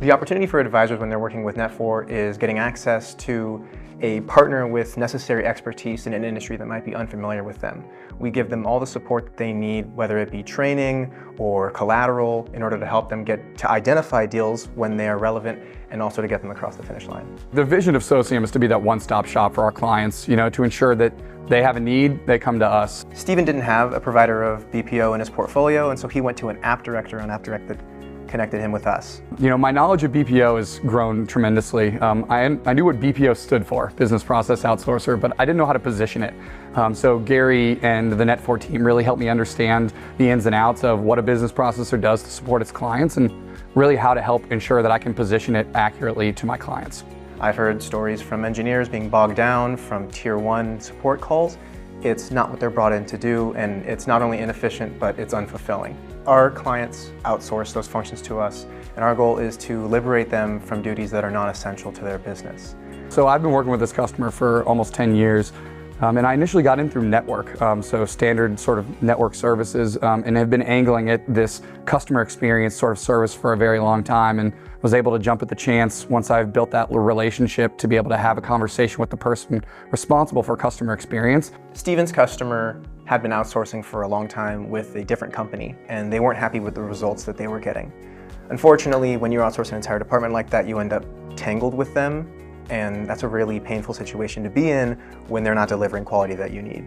The opportunity for advisors when they're working with Netfor is getting access to a partner with necessary expertise in an industry that might be unfamiliar with them. We give them all the support that they need, whether it be training or collateral, in order to help them get to identify deals when they are relevant and also to get them across the finish line. The vision of Socium is to be that one-stop shop for our clients, to ensure that they have a need, they come to us. Stephen didn't have a provider of BPO in his portfolio, and so he went to an app director on AppDirect that connected him with us. My knowledge of BPO has grown tremendously. I knew what BPO stood for, Business Process Outsourcer, but I didn't know how to position it. So Gary and the Netfor team really helped me understand the ins and outs of what a business processor does to support its clients and really how to help ensure that I can position it accurately to my clients. I've heard stories from engineers being bogged down from tier 1 support calls. It's not what they're brought in to do, and it's not only inefficient, but it's unfulfilling. Our clients outsource those functions to us, and our goal is to liberate them from duties that are not essential to their business. So I've been working with this customer for almost 10 years, and I initially got in through network, so standard sort of network services, and have been angling at this customer experience sort of service for a very long time, and was able to jump at the chance once I've built that relationship to be able to have a conversation with the person responsible for customer experience. Stephen's customer had been outsourcing for a long time with a different company, and they weren't happy with the results that they were getting. Unfortunately, when you outsource an entire department like that, you end up tangled with them, and that's a really painful situation to be in when they're not delivering quality that you need.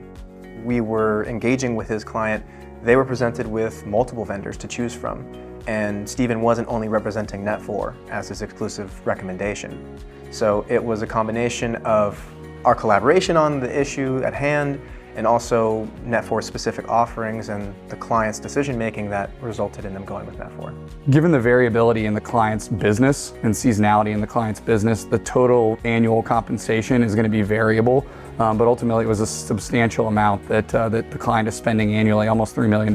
We were engaging with his client. They were presented with multiple vendors to choose from, and Stephen wasn't only representing Netfor as his exclusive recommendation. So it was a combination of our collaboration on the issue at hand and also Netfor's specific offerings and the client's decision-making that resulted in them going with Netfor. Given the variability in the client's business and seasonality in the client's business, the total annual compensation is going to be variable, but ultimately it was a substantial amount that the client is spending annually, almost $3 million,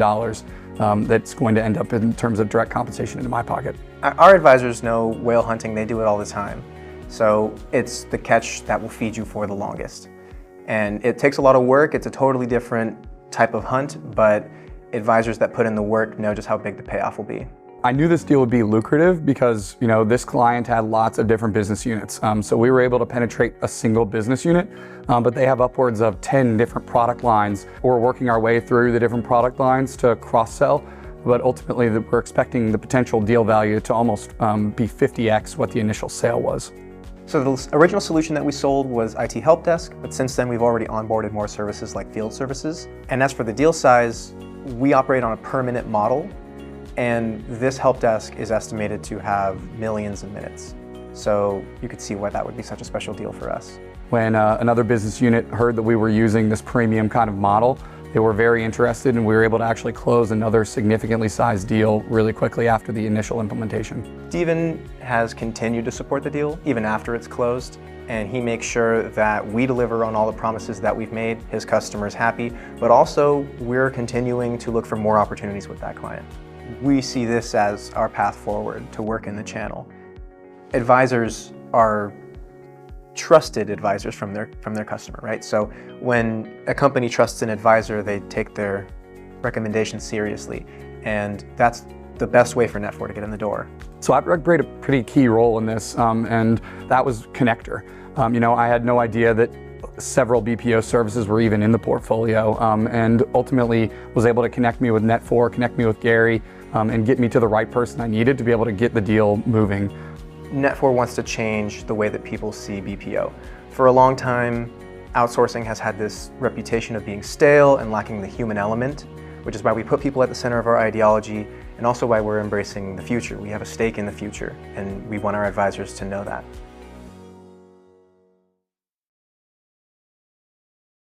that's going to end up in terms of direct compensation into my pocket. Our advisors know whale hunting, they do it all the time. So it's the catch that will feed you for the longest. And it takes a lot of work. It's a totally different type of hunt, but advisors that put in the work know just how big the payoff will be. I knew this deal would be lucrative because this client had lots of different business units. So we were able to penetrate a single business unit, but they have upwards of 10 different product lines. We're working our way through the different product lines to cross-sell, but ultimately we're expecting the potential deal value to almost be 50x what the initial sale was. So the original solution that we sold was IT Help Desk, but since then we've already onboarded more services like field services. And as for the deal size, we operate on a per minute model, and this help desk is estimated to have millions of minutes. So you could see why that would be such a special deal for us. When another business unit heard that we were using this premium kind of model, they were very interested, and we were able to actually close another significantly sized deal really quickly after the initial implementation. Stephen has continued to support the deal even after it's closed, and he makes sure that we deliver on all the promises that we've made, his customers happy, but also we're continuing to look for more opportunities with that client. We see this as our path forward to work in the channel. Advisors are trusted advisors from their customer, right? So when a company trusts an advisor, they take their recommendations seriously, and that's the best way for Netfor to get in the door. So AppDirect played a pretty key role in this, and that was connector. I had no idea that several BPO services were even in the portfolio, and ultimately was able to connect me with Netfor, connect me with Gary, and get me to the right person I needed to be able to get the deal moving. Netfor wants to change the way that people see BPO. For a long time, outsourcing has had this reputation of being stale and lacking the human element, which is why we put people at the center of our ideology, and also why we're embracing the future. We have a stake in the future, and we want our advisors to know that.